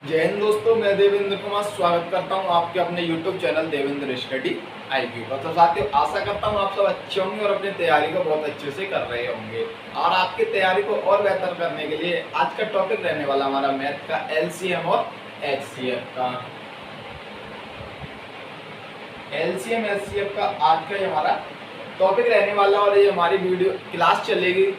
जय हिंद दोस्तों, मैं देवेंद्र कुमार स्वागत करता हूं आपके अपने YouTube channel Devendra study IQ पर। तो साथियों, आशा करता हूं आप सब अच्छे होंगे और अपनी तैयारी को बहुत अच्छे से कर रहे होंगे। और आपकी तैयारी को और बेहतर करने के लिए आज का टॉपिक रहने वाला हमारा मैथ का LCM और HCF का। LCM HCF का आज का हमारा टॉपिक रहने वाला और ये हमारी वीडियो क्लास चलेगी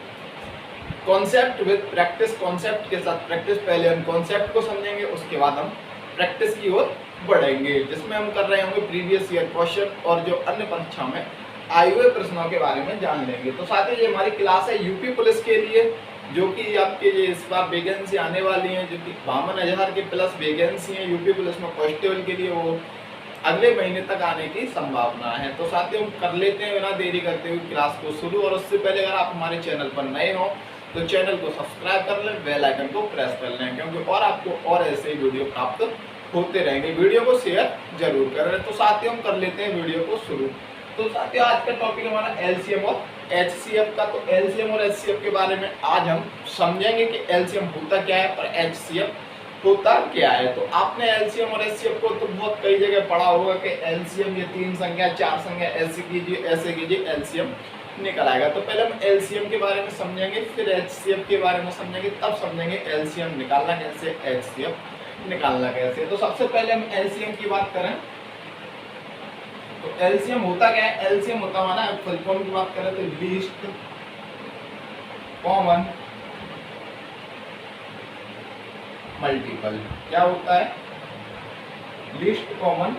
कॉन्सेप्ट विद प्रैक्टिस। कॉन्सेप्ट के साथ प्रैक्टिस, पहले हम कॉन्सेप्ट को समझेंगे, उसके बाद हम प्रैक्टिस की ओर बढ़ेंगे, जिसमें हम कर रहे होंगे प्रीवियस ईयर क्वेश्चन और जो अन्य परीक्षाओं में आए हुए प्रश्नों के बारे में जान लेंगे। तो साथ ही ये हमारी क्लास है यूपी पुलिस के लिए, जो कि आपके ये इस बार वैकेंसी आने वाली है, जो कि 52,000 के प्लस वैकेंसी है यूपी पुलिस में कांस्टेबल के लिए, वो अगले महीने तक आने की संभावना है। तो साथियों, हम कर लेते हैं बिना देरी करते हुए क्लास को शुरू। और उससे पहले अगर आप हमारे चैनल पर नए हो तो चैनल को सब्सक्राइब कर लें, बेल आइकन को प्रेस कर लें, क्योंकि और आपको और ऐसे वीडियो प्राप्त होते रहेंगे। वीडियो को शेयर जरूर करें। तो साथियों, हम कर लेते हैं वीडियो को शुरू। तो साथियों, आज का टॉपिक हमारा LCM और HCF का। तो LCM और HCF के बारे में आज हम समझेंगे कि LCM होता क्या है और HCF होता क्या है। तो आपने LCM और HCF को तो बहुत कई जगह पढ़ा होगा कि LCM ये 3 संख्या 4 संख्या ऐसे कीजिए LCM निकल आएगा। तो पहले हम LCM के बारे में समझेंगे, फिर HCF के बारे में समझेंगे, तब समझेंगे LCM निकालना कैसे, HCF निकालना कैसे। तो सबसे पहले हम LCM की बात करें तो LCM होता क्या है। LCM होता हमारा, फुल फॉर्म की बात करें तो लीस्ट कॉमन मल्टीपल। क्या होता है? Least common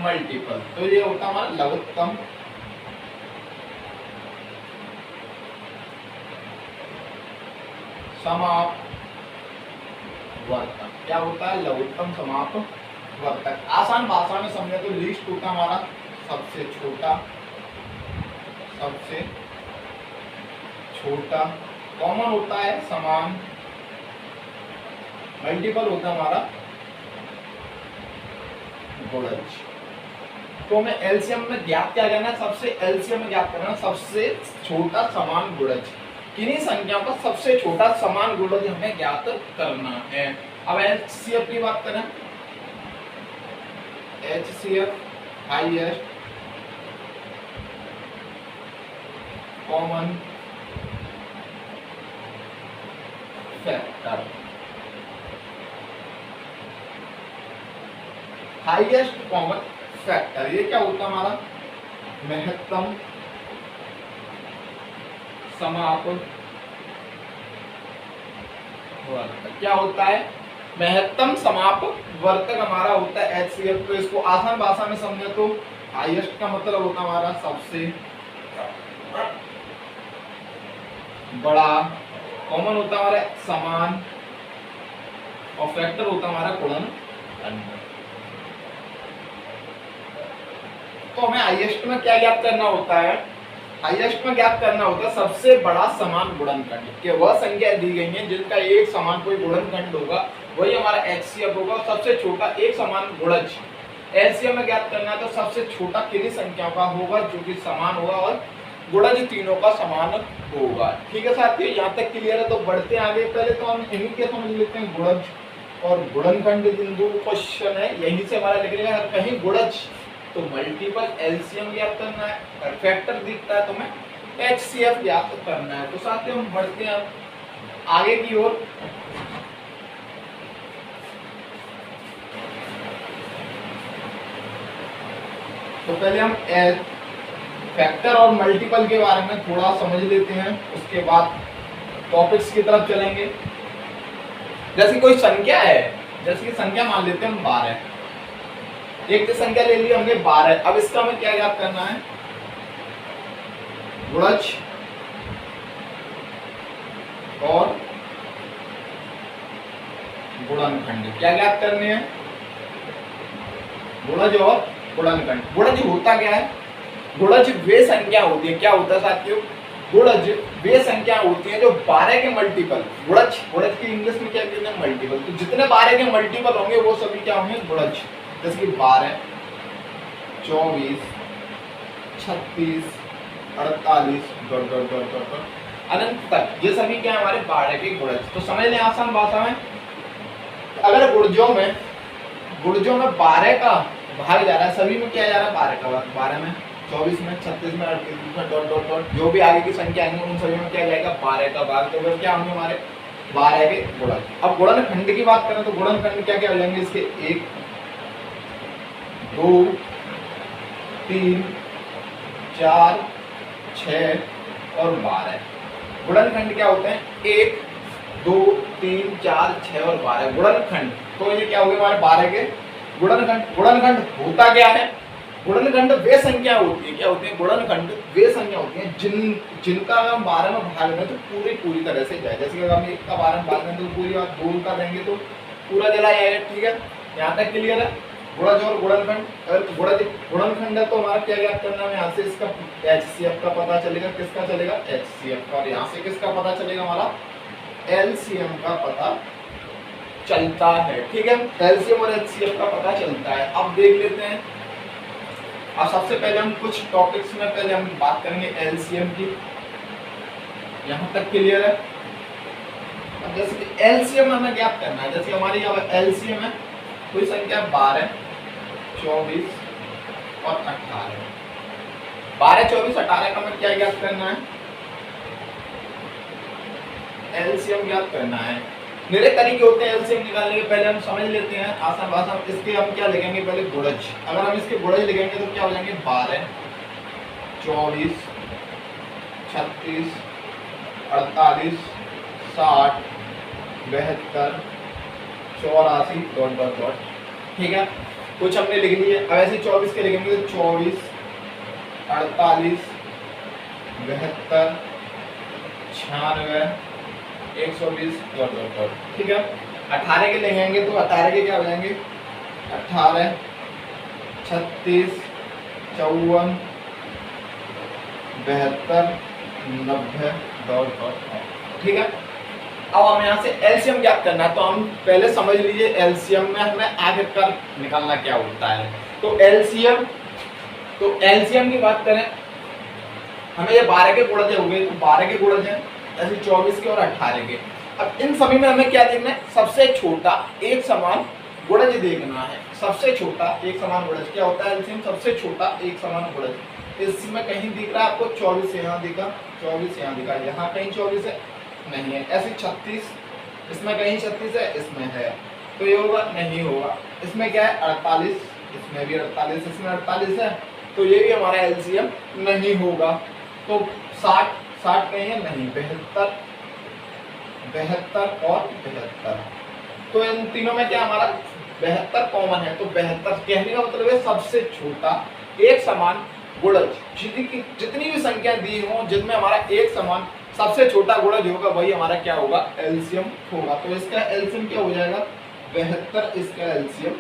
multiple. तो ये होता हमारा लघुत्तम समाप वर्तक। क्या होता है? लघुत्तम समाप वर्तक। आसान भाषा में समझे तो लीस्ट होता हमारा सबसे छोटा, कॉमन होता है समान, मल्टीपल होता है हमारा गुणज। तो हमें LCM में ज्ञात क्या करना है? LCM में ज्ञात करना सबसे छोटा समान गुणज। किन्हीं संख्याओं का सबसे छोटा समान गुणज हमें ज्ञात करना है। अब HCF की बात करें, HCF highest common factor. Highest common factor ये क्या होता है हमारा? महत्तम समाप वर्तक। क्या होता है? महत्तम समाप वर्तक हमारा होता है HCF। तो इसको आसान भाषा में समझे तो हाईएस्ट का मतलब होता है हमारा सबसे बड़ा, कॉमन होता है हमारा समान, और फैक्टर होता है हमारा गुणनखंड। तो हमें हाईएस्ट में क्या ज्ञात करना होता है? हाईएस्ट में ज्ञात करना होता है सबसे बड़ा समान गुणनखंड, कि वह संख्या दी गई है जिनका एक समान कोई गुणनखंड होगा, वही हमारा HCF होगा। और सबसे छोटा एक समान गुणज LCM में ज्ञात करना है तो सबसे छोटा किन्हीं संख्याओं का होगा जो कि समान होगा और गुणज तीनों का समान होगा। ठीक है साथियों, यहाँ तक क्लियर है। तो बढ़ते आगे, पहले तो हम इन्हीं के समझ लेते हैं गुणज और गुणनखंड। बिंदु क्वेश्चन है, यहीं से हमारा लिख लेगा कहीं गुणज तो मल्टीपल LCM ज्ञात करना है, और फैक्टर दिखता है तो हमें HCF ज्ञात करना है। तो साथियों, हम बढ़ते हैं आगे की ओर। तो पहले हम फैक्टर और मल्टीपल के बारे में थोड़ा समझ लेते हैं, उसके बाद टॉपिक्स की तरफ चलेंगे। जैसे कोई संख्या है, जैसे कि संख्या मान लेते हैं हम 12, एक संख्या ले ली हमने 12। अब इसका हमें क्या ज्ञात करना है? गुणज और गुणनखंड। क्या ज्ञात करने हैं? गुणज और गुणनखंड। गुणज होता क्या है? गुणज वे संख्या होती है, क्या होता है साथियों? गुणज वे संख्या होती है जो 12 के मल्टीपल। गुणज की इंग्लिश में क्या कहते हैं? मल्टीपल। तो जितने 12 के मल्टीपल होंगे वो सभी क्या होंगे? गुणज। जैसे कि 12, 24, 36, 48 अनंत तक, ये सभी क्या हमारे 12 के गुणज। तो समझ लें आसान भाषा में, अगर गुणजों में 12 का भाग जा रहा है, सभी में क्या जा रहा है 12 का भाग, 12 में, 24 में, 36 में, 38 में, डॉट डॉट डॉट जो भी आगे की संख्या आएंगी उन सभी में क्या जाएगा 12 का भाग। तो फिर क्या होंगे हमारे 12 के गुणन। अब गुणनखंड की बात करें तो गुणनखंड क्या क्या हो जाएंगे इसके, 1 2 3 4 6 और 12। गुणनखंड क्या होते हैं, 1 2 3 4 6 और 12 गुणनखंड। तो ये क्या हो गए हमारे 12 के गुणनखंड। गुणनखंड होता क्या है, गुणनखंड वे संख्या होती है, क्या होती है गुणनखंड वे संख्या होती है जिनका हम 12 में भाग दें तो पूरी तरह से जाए। जैसे अगर हम 1 का 12 में भाग दें तो पूरी बात, 2 का देंगे तो पूरा चला जाएगा। ठीक है, यहाँ तक क्लियर है। गुणज और गुणनखंड, अगर गुणनखंड है तो हमारा क्या याद करना है, यहाँ से इसका HCF का पता चलेगा, किसका चलेगा HCF का, और यहाँ से किसका पता चलेगा हमारा LCM का पता चलता है। ठीक है, LCM और HCF का पता चलता है। अब देख लेते हैं, अब सबसे पहले हम कुछ टॉपिक्स में पहले हम बात करेंगे LCM की, यहाँ तक क्लियर है। अब जैसे कि LCM हमें ज्ञात करना है, जैसे हमारी यहाँ LCM है कोई संख्या 12 24 और 18, 12 24 18 का हमें क्या ज्ञात करना है, LCM ज्ञात करना है। मेरे तरीके होते हैं LCM निकालने के, पहले हम समझ लेते हैं आसान भाषा में। इसके हम क्या लिखेंगे, पहले गुणज। अगर हम इसके गुणज लिखेंगे तो क्या हो जाएंगे 12 24 36 48 60 72 84 डॉट डॉट डॉट। ठीक है, कुछ हमने लिख लिए। अब ऐसे 24 के लिखेंगे तो 24 48 72 96 120 डॉट डॉट डॉट। ठीक है, 18 के लिखेंगे तो 18 के क्या हो जाएंगे 18 36 54 72 90 डॉट डॉट। ठीक है, अब हम यहाँ से LCM ज्ञात करना है तो हम पहले समझ लीजिए LCM में हमें आखिरकार निकालना क्या होता है। तो LCM की बात करें, हमें ये 12 के गुणज हो गए, तो 12 के गुणज हैं ऐसे 24 के और 18 के। अब इन सभी में हमें क्या देखना है, सबसे छोटा एक समान गुणज देखना है। सबसे छोटा एक समान गुणज क्या होता है LCM, सबसे छोटा एक समान गुणज। इसमें कहीं दिख रहा है आपको 24 यहाँ दिखा, 24 यहाँ दिखा, यहाँ कहीं 24 है नहीं है, ऐसे 36 इसमें कहीं 36 है, इसमें है, तो ये होगा नहीं होगा। इसमें क्या है 48, इसमें भी 48, इसमें 48 है, तो ये भी हमारा LCM नहीं होगा। तो 60 कहीं है नहीं, 72 और 72, तो इन तीनों में क्या हमारा 72 कॉमन है। तो 72 कहने का मतलब है सबसे छोटा एक समान गुणज। जितनी भी संख्या दी हो जिनमें हमारा एक समान सबसे छोटा गुणज होगा वही हमारा क्या होगा LCM होगा। तो इसका LCM क्या हो जाएगा 72, इसका LCM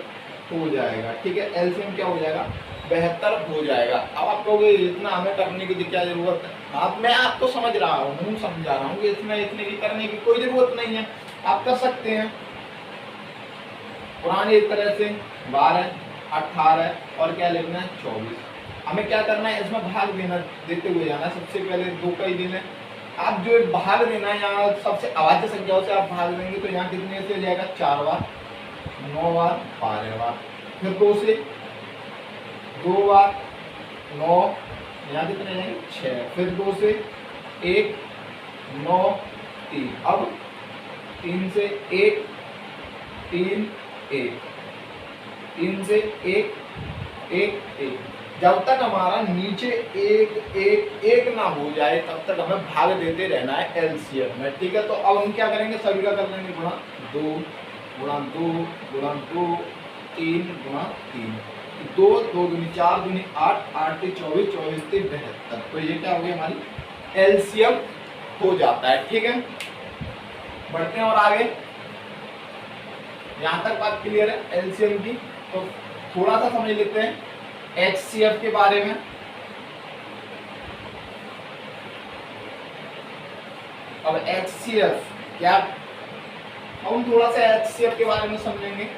हो जाएगा। ठीक है, LCM क्या हो जाएगा 72 हो जाएगा। अब आप कहोगे इतना हमें करने की क्या जरूरत है, आप मैं आपको समझ रहा हूँ, समझा रहा हूँ कि इसमें इतने की करने की कोई जरूरत नहीं है, आप कर सकते हैं। पुरानी एक तरह से 12 18 और क्या लिखना है 24। हमें क्या करना है इसमें भाग देना, देते हुए जाना। सबसे पहले 2 का ही देना है। आप जो भाग देना है यहाँ सबसे अभाज्य संख्याओं से आप भाग देंगे तो यहाँ कितने से हो जाएगा 4 बार, 9 बार, 12 बार, फिर 2 से 2 बार, 9, यहाँ कितने जाएंगे 6, फिर 2 से 1, 9, 3, अब 3 से 1, 3, 1, 3 से 1, 1, 1। जब तक हमारा नीचे 1, 1, 1 ना हो जाए तब तक हमें भाग देते रहना है LCM में। ठीक है, तो अब हम क्या करेंगे सभी का कर लेंगे गुणा 2 गुणा 2 गुणा 2 3 गुणा 3, 2 2 दूनी 4 दूनी 8 8 से 24 24 से 72। तो ये क्या हो गया हमारी LCM हो जाता है। ठीक है, बढ़ते हैं और आगे। यहाँ तक बात क्लियर है LCM की। तो थोड़ा सा समझ लेते हैं HCF के बारे में। अब HCF क्या, हम थोड़ा सा HCF के बारे में समझेंगे।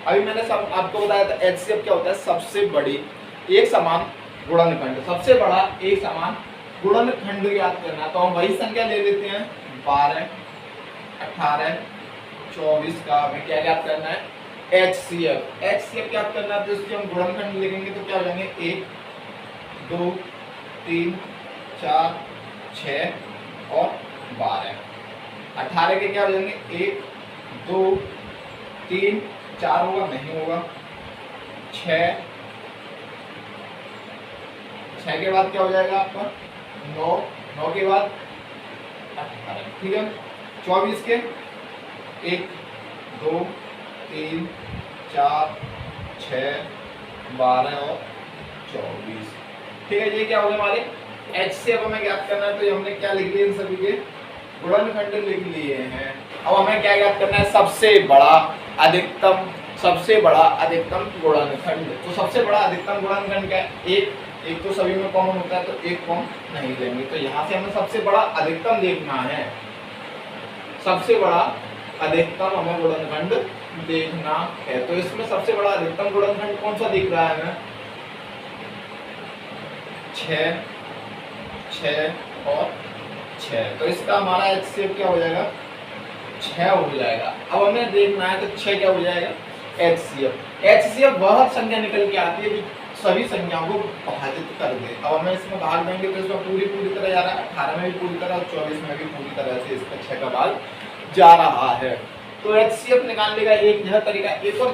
अभी मैंने सब आपको बताया था HCF क्या होता है, सबसे बड़ी एक समान गुणनखंड। सबसे बड़ा एक समान गुणनखंड याद करना, तो हम वही संख्या ले लेते हैं 12 18 24 का हमें क्या ज्ञात करना है, HCF। HCF ज्ञात करना है तो इसके हम गुणनखंड लिखेंगे तो क्या हो जाएंगे 1 2 3 4 6 और 12। 18 के क्या हो जाएंगे 1 2 3 4 होगा, नहीं होगा, 6 के बाद क्या हो जाएगा आपका 9 के बाद 18, ठीक है। 24 के 1 2 3 4 6 12 और 24, ठीक है। ये क्या हो गया हमारे HCF हमें ज्ञात करना है, तो ये हमने क्या लिख लिया, इन सभी के गुणनखंड लिख लिए हैं। अब हमें क्या ज्ञात करना है, सबसे बड़ा अधिकतम गुणनखंड। तो सबसे बड़ा अधिकतम गुणनखंड क्या है, एक तो सभी में कॉमन होता है तो एक कॉमन नहीं लेंगे, तो यहाँ से हमें सबसे बड़ा अधिकतम देखना है। सबसे बड़ा अधिकतम हमें गुणनखंड देखना है, तो इसमें सबसे बड़ा अधिकतम गुणनखंड कौन सा दिख रहा है हमें, 6 और 6, तो इसका हमारा HCF क्या हो जाएगा 6 हो जाएगा। अब हमें देखना है तो 6 क्या हो जाएगा HCF वह संख्या निकल के आती है जो सभी संख्याओं को विभाजित कर दे। अब हमें इसमें भाग देंगे तो इसमें पूरी तरह जा रहा है, 18 में भी पूरी तरह और 24 में भी पूरी तरह से इसका 6 का भाग जा रहा है। तो HCF निकालने का एक यह तरीका, एक और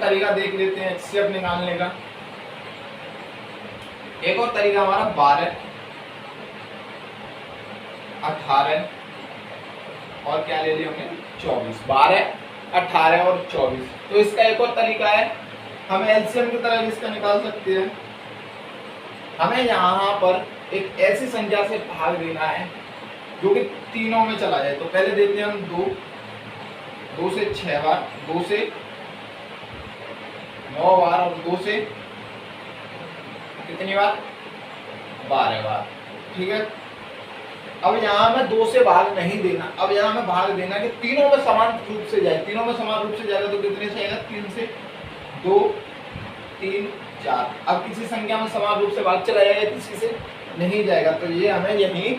तरीका देख लेते हैं HCF निकालने का। एक और तरीका हमारा 12 18 और क्या ले लिया हमने 24, 12 18 और 24। तो इसका एक और तरीका है, हम LCM की तरह इसका निकाल सकते हैं। हमें यहाँ पर एक ऐसी संख्या से भाग देना है जो कि तीनों में चला जाए। तो पहले देते हैं हम 2 से 6 बार, 2 से 9 बार और 2 से कितनी बार 12 बार, ठीक है। अब यहाँ में 2 से भाग नहीं देना, अब यहाँ में भाग देना कि तीनों में समान रूप से जाए। तीनों में समान रूप से जाएगा तो कितने से आएगा, 3 से 2 3 4। अब किसी संख्या में समान रूप से भाग चला जाएगा, किसी से नहीं जाएगा, तो ये हमें यहीं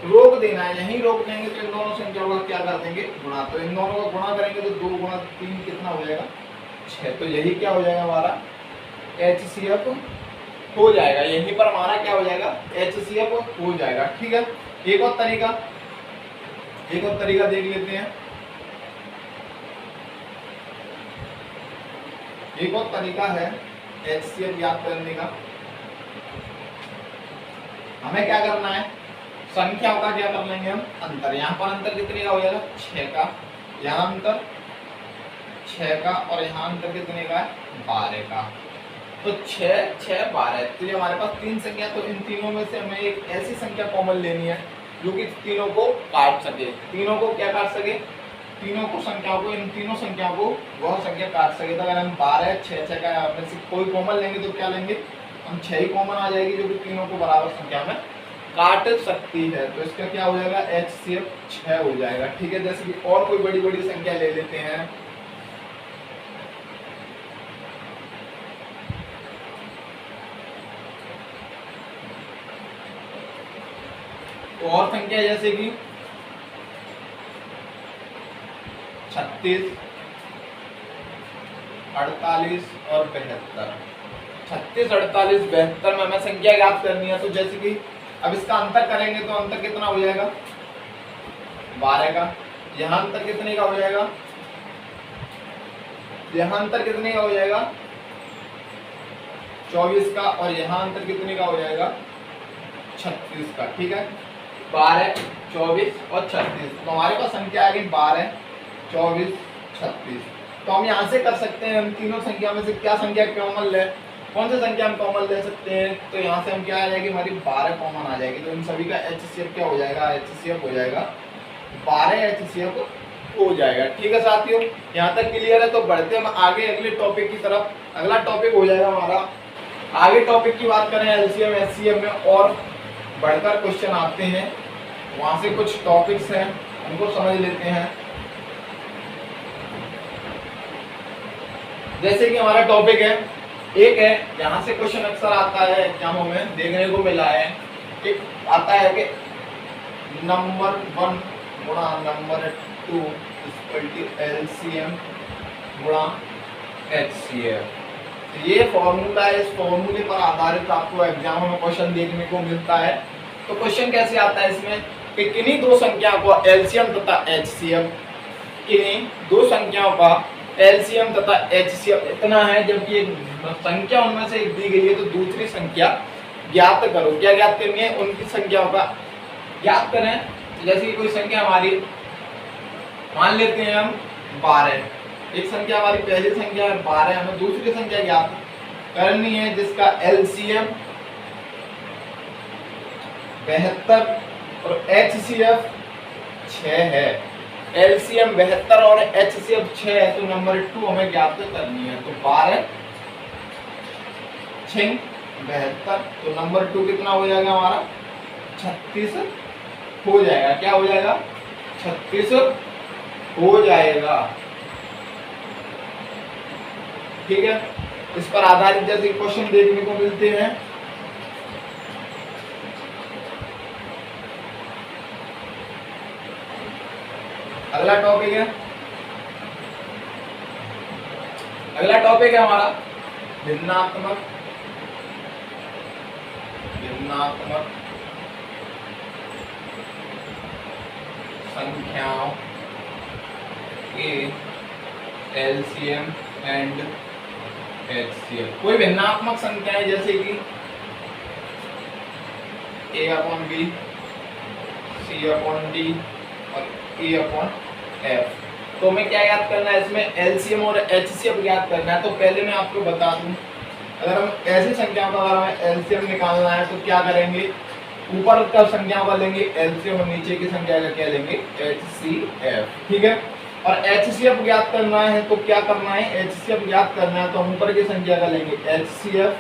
रोक देना है। यहीं रोक देंगे तो इन दोनों संख्याओं का क्या कर देंगे गुणा, तो इन दोनों का गुणा करेंगे तो 2 गुणा 3 कितना हो जाएगा 6। तो यही क्या हो जाएगा हमारा HCF हो जाएगा, यहीं पर हमारा क्या हो जाएगा HCF हो जाएगा, ठीक है। एक और तरीका देख लेते हैं। एक और तरीका है HCF ज्ञात करने का। हमें क्या करना है, संख्याओं का क्या कर लेंगे हम अंतर। यहाँ पर अंतर कितने का हो जाएगा 6 का, यहाँ अंतर 6 का और यहाँ अंतर कितने का है 12 का। तो 6 6 12, तो ये हमारे पास 3 संख्या, तो इन तीनों में से हमें एक ऐसी संख्या कॉमन लेनी है जो कि तीनों को काट सके। तीनों को क्या काट सके, तीनों को संख्याओं को, इन तीनों संख्याओं को वह संख्या काट सके। तो अगर हम 12 6 का में से कोई कॉमन लेंगे तो क्या लेंगे हम 6 ही कॉमन आ जाएगी जो कि तीनों को बराबर संख्या में काट सकती है। तो इसका क्या हो जाएगा HCF 6 हो जाएगा, ठीक है। जैसे कि और कोई बड़ी संख्या ले लेते हैं, तो और संख्या जैसे कि 36 48 और 72। 36 48 72 में हमें संख्या ज्ञात करनी है। तो जैसे कि अब इसका अंतर करेंगे तो अंतर कितना हो जाएगा 12 का, यहाँ अंतर कितने का हो जाएगा, यहाँ अंतर कितने का हो जाएगा 24 का, और यहाँ अंतर कितने का हो जाएगा 36 का, ठीक है। 12 24 और 36, तो हमारे पास संख्या आ गई 12 24 36। तो हम यहाँ से कर सकते हैं, हम तीनों संख्या में से क्या संख्या कॉमन ले, कौन सी संख्या हम कॉमन ले सकते हैं। तो यहाँ से हम क्या आ जाएगी हमारी 12 कॉमन आ जाएगी। तो इन सभी का HCF क्या हो जाएगा, HCF हो जाएगा 12 HCF हो जाएगा, ठीक है साथियों। यहाँ तक क्लियर है। तो बढ़ते हम आगे अगले टॉपिक की तरफ। अगला टॉपिक हो जाएगा हमारा, आगे टॉपिक की बात करें LCM HCF में और बढ़कर क्वेश्चन आते हैं, वहाँ से कुछ टॉपिक्स हैं उनको समझ लेते हैं। जैसे कि हमारा टॉपिक है, एक है यहाँ से क्वेश्चन अक्सर आता है एग्जामों में, देखने को मिला है। एक आता है कि नंबर 1 गुणा नंबर 2 इक्वल टू एलसीएम गुणा एचसीएफ। ये फॉर्मूला है, इस फॉर्मूले पर आधारित आपको एग्जाम में क्वेश्चन देखने को मिलता है। तो क्वेश्चन कैसे आता है इसमें कि किन्हीं दो संख्याओं का एलसीएम तथा एचसीएफ, किन्हीं दो संख्याओं का एलसीएम तथा एचसीएफ इतना है, जबकि एक संख्या उनमें से एक दी गई है तो दूसरी संख्या ज्ञात करो। क्या ज्ञात करनी है? उनकी संख्याओं का ज्ञात करें। जैसे कि कोई संख्या हमारी मान लेते हैं हम 12, एक संख्या हमारी पहली संख्या है 12, हमें दूसरी संख्या ज्ञात करनी है जिसका एलसीएम 72 और एचसीएफ 6 है। एलसीएम 72 और एचसीएफ 6 है, तो नंबर 2 हमें ज्ञात करनी है। तो 12 6 72, तो नंबर 2 कितना हो जाएगा हमारा? 36 हो जाएगा। क्या हो जाएगा? 36 हो जाएगा। ठीक है, इस पर आधारित जैसे क्वेश्चन देखने को मिलते हैं। अगला टॉपिक है, अगला टॉपिक है हमारा भिन्नात्मक संख्याओं के एलसीएम एंड एचसीएफ। कोई भिन्नात्मक संख्या है जैसे कि a/b, c/d और a/f, तो हमें क्या याद करना है? इसमें एलसीएम और एचसीएफ याद करना है। तो पहले मैं आपको बता दूं, अगर हम ऐसी संख्याओं का अगर हमें एलसीएम निकालना है तो क्या करेंगे? ऊपर का संख्याओं का लेंगे एलसीएम और नीचे की संख्या का क्या लेंगे? एचसीएफ। ठीक है, और एचसीएफ ज्ञात करना है तो क्या करना है? एचसीएफ ज्ञात करना है तो हम ऊपर की संख्या का लेंगे एचसीएफ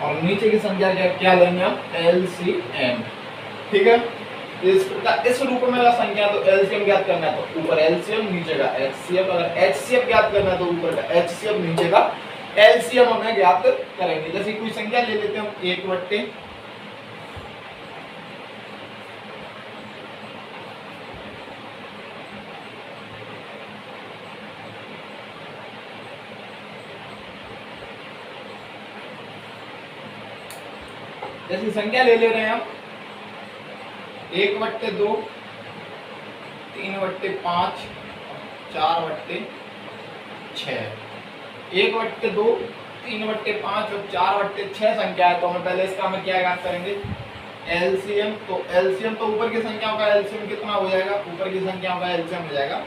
और नीचे की संख्या का क्या लेंगे हम? एलसीएम। ठीक है, इस रूप में अगर संख्या तो एलसीएम ज्ञात करना है तो ऊपर एलसीएम नीचे का एचसीएफ, अगर एचसीएफ ज्ञात करना है तो ऊपर का एचसीएफ नीचे का एलसीएम हमें ज्ञात करेंगे। जैसे कोई संख्या ले लेते हैं हम 1/, जैसी संख्या ले रहे हैं हम 1/2, 3/5, 4/6। 1/2, 3/5 और 4/6 संख्या है, तो हमें पहले इसका हमें क्या ज्ञात करेंगे? एलसीएम। तो एलसीएम तो ऊपर की संख्याओं का एलसीएम कितना हो जाएगा? ऊपर की संख्याओं का एलसीएम हो जाएगा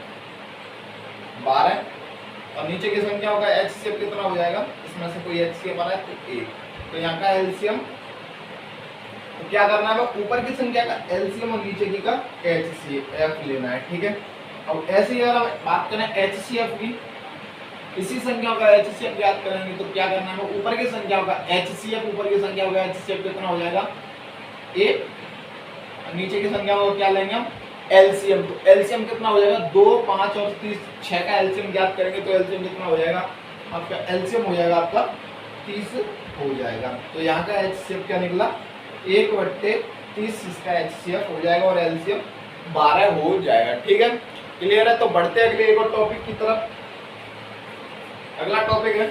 12 और नीचे की संख्याओं का एचसीएफ कितना हो जाएगा? इसमें से कोई एचसीएफ आ रहा है तो 1, तो यहाँ का एलसीएम तो क्या करना है? ऊपर की संख्या का एलसीएम और नीचे की का एचसीएफ लेना है। ठीक है, अब ऐसे ही अगर हम बात करें एचसीएफ की, इसी संख्याओं का एचसीएफ ज्ञात करेंगे तो क्या करना है? ऊपर की संख्याओं का एचसीएफ, ऊपर की संख्याओं का एचसीएफ कितना हो जाएगा? 1, और नीचे की संख्याओं को क्या लेंगे हम? एलसीएम। तो एलसीएम कितना हो जाएगा? 2, 5 और 30, 6 का एलसीएम ज्ञात करेंगे तो एलसीएम कितना हो जाएगा? आपका एलसीएम हो जाएगा आपका 30 हो जाएगा। तो यहाँ का एचसीएफ क्या निकला? 1/30 इसका एचसीएफ हो जाएगा और एलसीएम 12 हो जाएगा। ठीक है, क्लियर है? तो बढ़ते हैं अगले एक और टॉपिक की तरफ। अगला टॉपिक है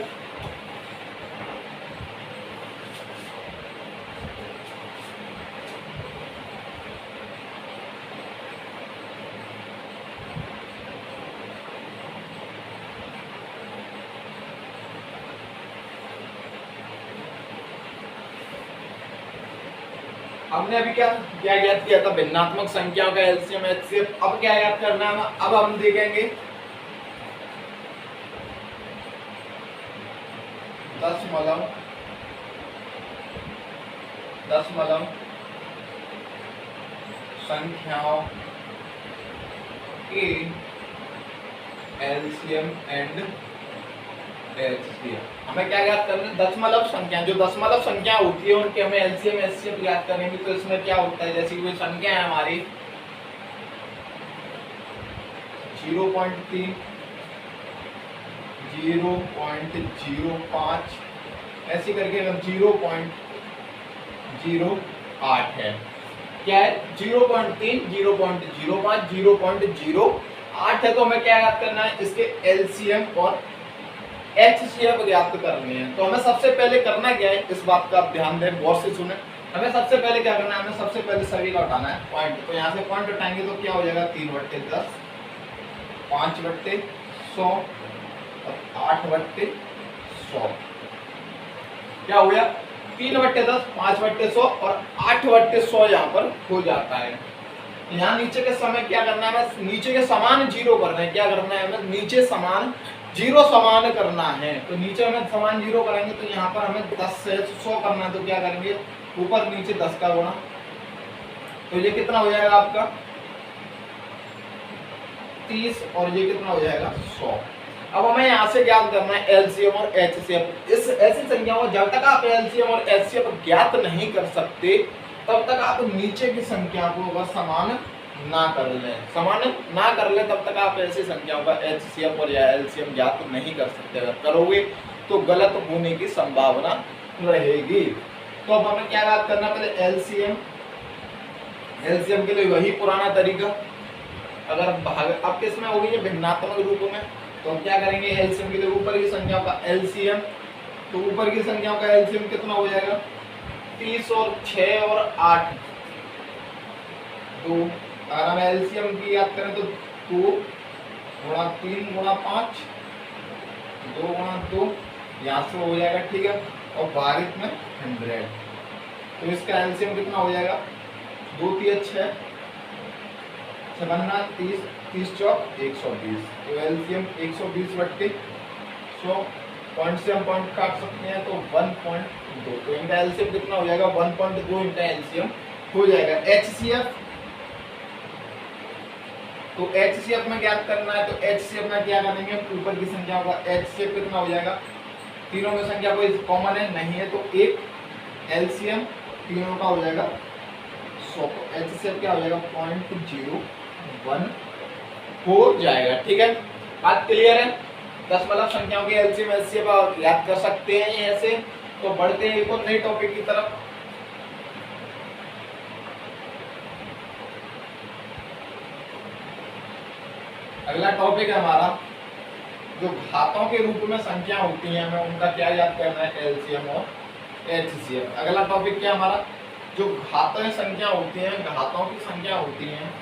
हमने अभी क्या ज्ञात किया था? भिन्नात्मक संख्याओं का एलसीएम एचसीएफ। अब क्या याद करना है? अब हम देखेंगे दशमलव संख्याओं के एलसीएम एंड एचसीएफ। हमें क्या याद करना है? दशमलव संख्या, जो दशमलव संख्या होती है उनके हमें एलसीएम एचसीएफ याद करेंगे। तो इसमें क्या होता है? जैसे कि कोई संख्या है हमारी 0.3, 0.05 ऐसी करके अगर 0.08 है क्या है 0.3, 0.05, 0.08 है। तो हमें क्या याद करना है, इसके एलसीएम और एचसीएफ ज्ञात करने हैं। तो हमें सबसे पहले करना क्या है, इस बात का आप ध्यान दें, गौर से सुने। हमें सबसे पहले क्या करना है, हमें सबसे पहले सभी का उठाना है पॉइंट। तो यहाँ से पॉइंट उठाएंगे तो क्या हो जाएगा 3/10, 5/100 और 8/100। क्या हो गया 3/10, 5/100 और 8/100 यहाँ पर हो जाता है। यहाँ नीचे के समय क्या करना है, हमें नीचे के समान जीरो करना है। क्या करना है, हमें नीचे समान जीरो समान करना है। तो नीचे हमें समान जीरो करेंगे तो यहाँ पर हमें 10 से 100 करना है। तो क्या करेंगे, ऊपर नीचे 10 का गुणा, तो ये कितना हो जाएगा आपका 30 और ये कितना हो जाएगा 100। अब हमें यहाँ से ज्ञात करना है एलसीएम और एचसीएफ। इस ऐसी संख्याओं जब तक आप एलसीएम और एचसीएफ ज्ञात नहीं कर सकते तब तक आप नीचे की संख्या को अगर समान ना कर लें, समान ना कर लें तब तक आप ऐसी संख्याओं का एचसीएफ और या एलसीएम ज्ञात नहीं कर सकते। अगर करोगे तो गलत होने की संभावना रहेगी। तो अब हमें क्या याद करना, पहले एलसीएम। एलसीएम के लिए वही पुराना तरीका, अगर भाग अब किसमें होगी भिन्नात्मक रूप में, तो हम क्या करेंगे एलसीएम के लिए ऊपर की संख्याओं का एलसीएम। तो ऊपर की संख्याओं का एलसीएम कितना हो जाएगा 30 और 6 और 8 2। अगर हम एलसीएम की याद करें तो 2 गुणा 3 गुणा 5, 2 गुणा 2 यहाँ से हो जाएगा, ठीक है। और भारित में 100, तो इसका एलसीएम कितना हो जाएगा 2 3 6 7 30 30 चौक 120। तो एलसीएम 120/100। पॉइंट से हम पॉइंट काट सकते हैं तो 1.2। तो इनका एलसीएम कितना हो जाएगा 1.2 इनका एलसीएम हो जाएगा। एचसीएफ, तो एचसीएफ में ज्ञात करना है। तो एचसीएफ में क्या करेंगे, ऊपर की संख्याओं का एचसीएफ कितना हो जाएगा, तीनों में संख्या कोई कॉमन है नहीं है तो एक एलसीएम तीनों का हो जाएगा 100। एचसीएफ क्या हो जाएगा 0.01 हो जाएगा, ठीक है। बात क्लियर है। दशमलव संख्याओं के एलसीएम एचसीएफ आप याद कर सकते हैं ऐसे। तो बढ़ते हैं एक और नए टॉपिक की तरफ। अगला टॉपिक है हमारा जो घातों के रूप में संख्या होती हैं, हमें उनका क्या याद करना है, एलसीएम और एचसीएफ। अगला टॉपिक क्या हमारा, जो घातीय संख्या होती हैं, घातों की संख्या होती हैं,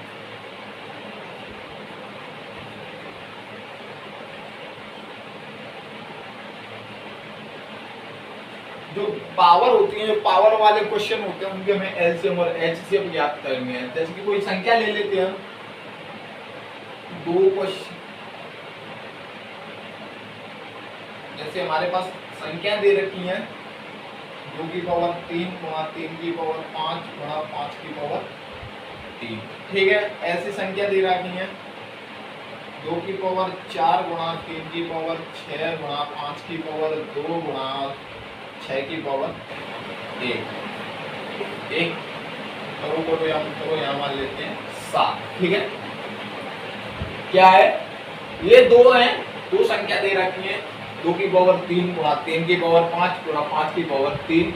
जो पावर होती है, जो पावर वाले क्वेश्चन होते हैं उनके हमें एलसीएम और एचसीएफ याद करने हैं। जैसे कि कोई संख्या ले लेते हैं, दो क्वेश्चन, जैसे हमारे पास संख्या दे रखी है 2 की पावर 3 गुणा 3 की पावर 5 गुणा 5 की पावर 3, ठीक है। ऐसी संख्या दे रखी है 2 की पावर 4 गुणा 3 की पावर 6 गुणा 5 की पावर 2 गुणा 6 की पावर 1 करो यहाँ मान लेते हैं 7, ठीक है। क्या है, ये दो हैं, दो संख्या दे रखी है 2 की पावर 3 गुणा 3 की पावर 5 गुणा 5 की पावर 3।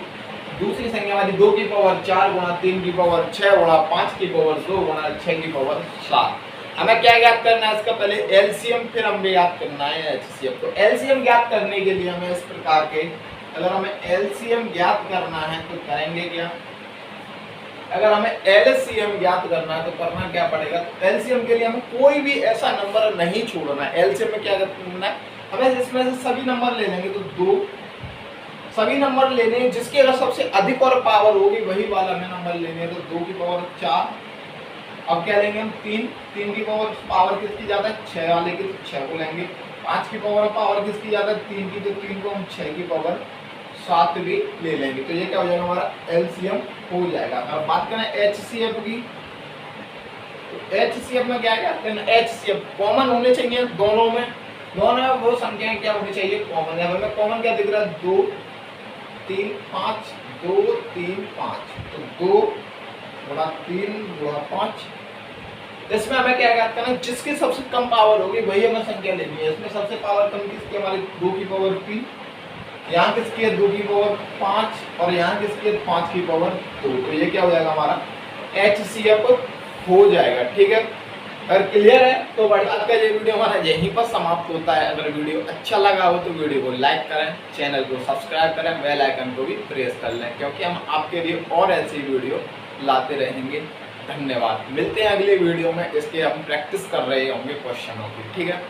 दूसरी संख्या वाली 2 की पावर 4 गुणा 3 की पावर 6 गुणा 5 की पावर 2 गुणा 6 की पावर 7। हमें क्या ज्ञात करना है, इसका पहले एलसीएम फिर हमें याद करना है एचसीएफ। तो एलसीएम ज्ञात करने के लिए हमें इस प्रकार के, अगर हमें एलसीएम ज्ञात करना है तो करेंगे क्या, अगर हमें एलसीएम ज्ञात करना है तो करना क्या पड़ेगा, तो एलसीएम के लिए हमें कोई भी ऐसा नंबर नहीं छोड़ना है। एलसीएम में क्या करना है, हमें इसमें से सभी नंबर ले लेंगे, तो 2 सभी नंबर लेने हैं जिसकी अगर सबसे अधिक और पावर होगी वही वाला हमें नंबर लेने हैं। तो 2 की पावर 4, अब क्या लेंगे हम 3 की पावर किसकी ज्यादा है 6 वाले की, तो 6 को लेंगे। 5 की पावर किसकी ज्यादा है 3 की, तो 3 को हम 6 की पावर 7 भी ले लेंगे। तो ये क्या हो जाएगा हमारा एलसीएम हो जाएगा। अब बात करें एचसीएफ की, तो एचसीएफ में क्या है, एचसीएफ कॉमन होने चाहिए दोनों में वो संख्याएं क्या होनी चाहिए कॉमन है। हमें कॉमन क्या दिख रहा है 2 3 5 2 3 5, तो 2 गुणा 3 गुणा 5। इसमें हमें क्या याद करना है, जिसकी सबसे कम पावर होगी वही हमें संख्या लेनी है। इसमें सबसे पावर कम किसकी, हमारी 2 की पावर 3, यहाँ किसकी है 2 की पावर 5 और यहाँ किसकी है 5 की पावर 2। तो ये क्या हो जाएगा हमारा HCF हो जाएगा। ठीक है, अगर क्लियर है तो बड़ी आज का ये वीडियो हमारा यहीं पर समाप्त होता है। अगर वीडियो अच्छा लगा हो तो वीडियो को लाइक करें, चैनल को सब्सक्राइब करें, बेल आइकन को भी प्रेस कर लें, क्योंकि हम आपके लिए और ऐसी वीडियो लाते रहेंगे। धन्यवाद, मिलते हैं अगले वीडियो में। इसके हम प्रैक्टिस कर रहे होंगे क्वेश्चनों की। ठीक है।